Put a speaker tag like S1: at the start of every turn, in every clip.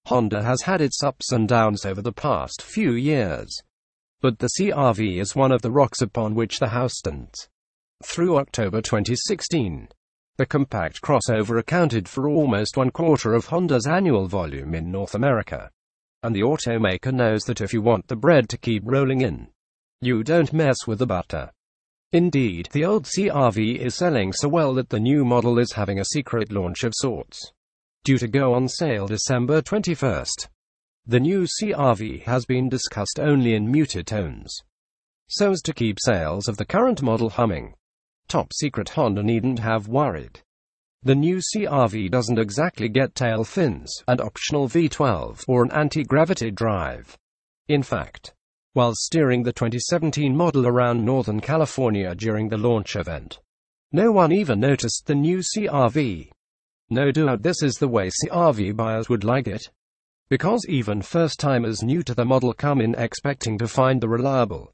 S1: Honda has had its ups and downs over the past few years, but the CR-V is one of the rocks upon which the house stands. Through October 2016, the compact crossover accounted for almost 1/4 of Honda's annual volume in North America. And the automaker knows that if you want the bread to keep rolling in, you don't mess with the butter. Indeed, the old CR-V is selling so well that the new model is having a secret launch of sorts, due to go on sale December 21st. The new CR-V has been discussed only in muted tones, so as to keep sales of the current model humming. Top secret: Honda needn't have worried. The new CR-V doesn't exactly get tail fins, an optional V12, or an anti-gravity drive. In fact, while steering the 2017 model around Northern California during the launch event, no one even noticed the new CR-V. No doubt this is the way CR-V buyers would like it, because even first-timers new to the model come in expecting to find the reliable,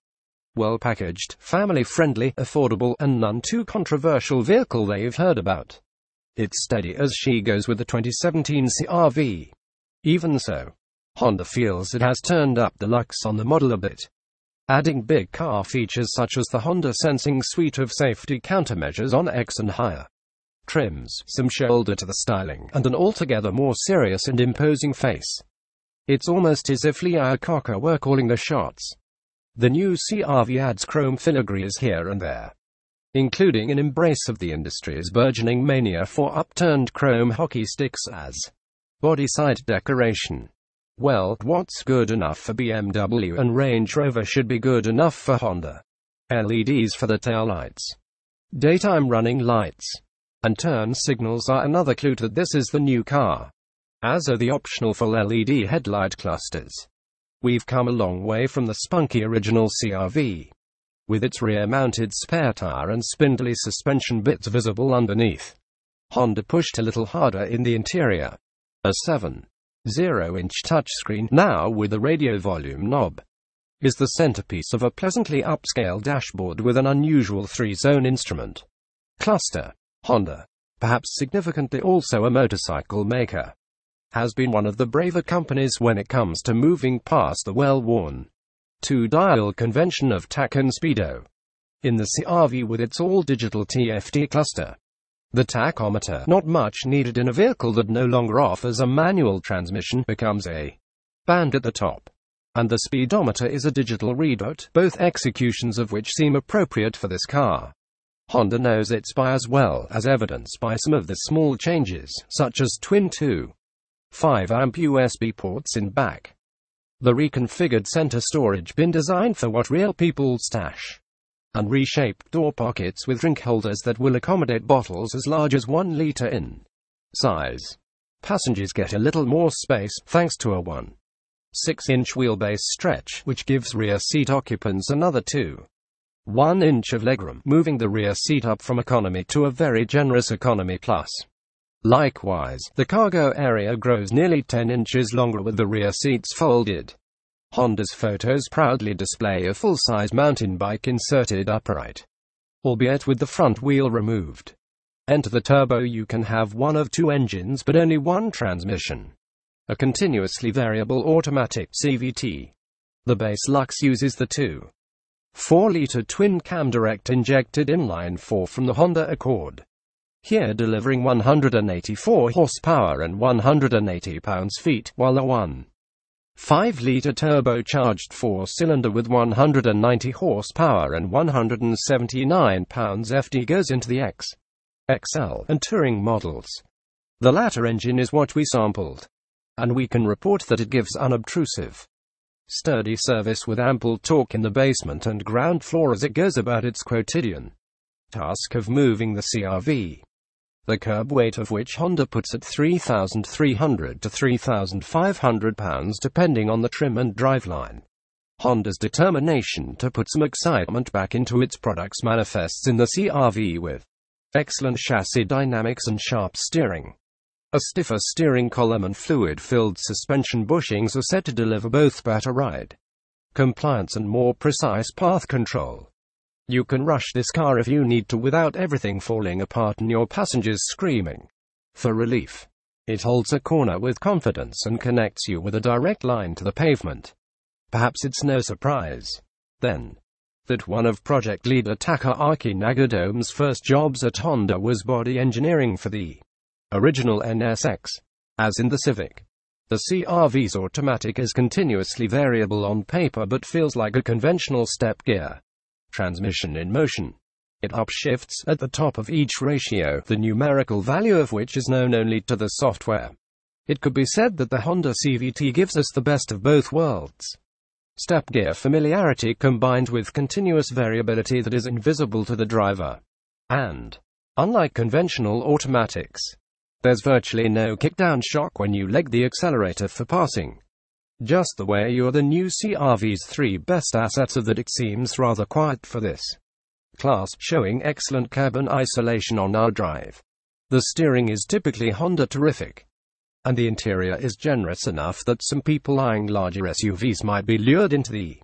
S1: well-packaged, family-friendly, affordable, and none-too-controversial vehicle they've heard about. It's steady as she goes with the 2017 CR-V. Even so, Honda feels it has turned up the lux on the model a bit, adding big car features such as the Honda Sensing suite of safety countermeasures on X and higher trims, some shoulder to the styling, and an altogether more serious and imposing face. It's almost as if Lee Iacocca were calling the shots. The new CR-V adds chrome filigrees here and there, including an embrace of the industry's burgeoning mania for upturned chrome hockey sticks as body side decoration. Well, what's good enough for BMW and Range Rover should be good enough for Honda. LEDs for the taillights, daytime running lights, and turn signals are another clue that this is the new car, as are the optional full LED headlight clusters. We've come a long way from the spunky original CR-V, with its rear-mounted spare tire and spindly suspension bits visible underneath. Honda pushed a little harder in the interior. A 7.0-inch touchscreen, now with a radio volume knob, is the centerpiece of a pleasantly upscale dashboard with an unusual 3-zone instrument cluster. Honda, perhaps significantly also a motorcycle maker, has been one of the braver companies when it comes to moving past the well-worn 2-dial convention of tach and speedo. In the CR-V with its all-digital TFT cluster, the tachometer, not much needed in a vehicle that no longer offers a manual transmission, becomes a band at the top, and the speedometer is a digital readout, both executions of which seem appropriate for this car. Honda knows its buyers well, as evidenced by some of the small changes, such as twin 2.5-amp USB ports in back, the reconfigured center storage bin designed for what real people stash, and reshaped door pockets with drink holders that will accommodate bottles as large as 1 liter in size. Passengers get a little more space, thanks to a 1.6-inch wheelbase stretch, which gives rear seat occupants another 2.1 inch of legroom, moving the rear seat up from economy to a very generous economy plus. Likewise, the cargo area grows nearly 10 inches longer with the rear seats folded. Honda's photos proudly display a full-size mountain bike inserted upright, albeit with the front wheel removed. Enter the turbo. You can have one of 2 engines but only one transmission, a continuously variable automatic CVT. The base Lux uses the 2.4-liter twin-cam direct-injected inline-4 from the Honda Accord, here delivering 184 horsepower and 180 pounds-feet, while the 1.5-liter turbocharged 4-cylinder with 190 horsepower and 179 pounds-ft goes into the X, XL, and Touring models. The latter engine is what we sampled, and we can report that it gives unobtrusive, sturdy service with ample torque in the basement and ground floor as it goes about its quotidian task of moving the CR-V, the curb weight of which Honda puts at 3,300 to 3,500 pounds depending on the trim and driveline. Honda's determination to put some excitement back into its products manifests in the CR-V with excellent chassis dynamics and sharp steering. A stiffer steering column and fluid-filled suspension bushings are set to deliver both better ride compliance and more precise path control. You can rush this car if you need to without everything falling apart and your passengers screaming for relief. It holds a corner with confidence and connects you with a direct line to the pavement. Perhaps it's no surprise, then, that one of project leader Takaaki Nagadome's first jobs at Honda was body engineering for the original NSX. As in the Civic, the CR-V's automatic is continuously variable on paper but feels like a conventional step gear transmission in motion. It upshifts at the top of each ratio, the numerical value of which is known only to the software. It could be said that the Honda CVT gives us the best of both worlds. Step gear familiarity combined with continuous variability that is invisible to the driver. And, unlike conventional automatics, there's virtually no kickdown shock when you leg the accelerator for passing. Just the way you're the new CR-V's three best assets are that it seems rather quiet for this class, showing excellent cabin isolation on our drive. The steering is typically Honda terrific, and the interior is generous enough that some people eyeing larger SUVs might be lured into the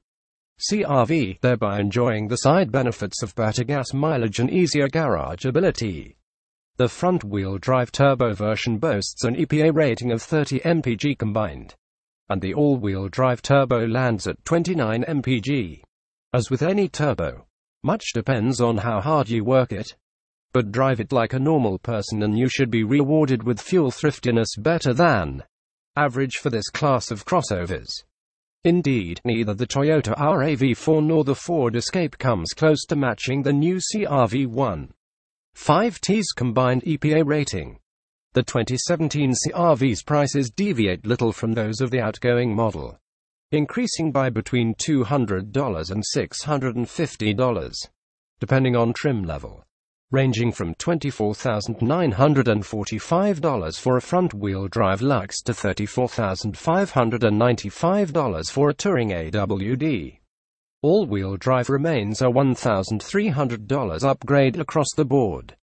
S1: CR-V, thereby enjoying the side benefits of better gas mileage and easier garage ability. The front-wheel drive turbo version boasts an EPA rating of 30 mpg combined, and the all-wheel drive turbo lands at 29 mpg. As with any turbo, much depends on how hard you work it. But drive it like a normal person and you should be rewarded with fuel thriftiness better than average for this class of crossovers. Indeed, neither the Toyota RAV4 nor the Ford Escape comes close to matching the new CR-V 1.5T's combined EPA rating. The 2017 CR-V's prices deviate little from those of the outgoing model, increasing by between $200 and $650, depending on trim level, ranging from $24,945 for a front-wheel drive Lux to $34,595 for a touring AWD. All-wheel drive remains a $1,300 upgrade across the board.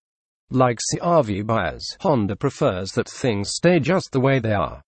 S1: Like CR-V buyers, Honda prefers that things stay just the way they are.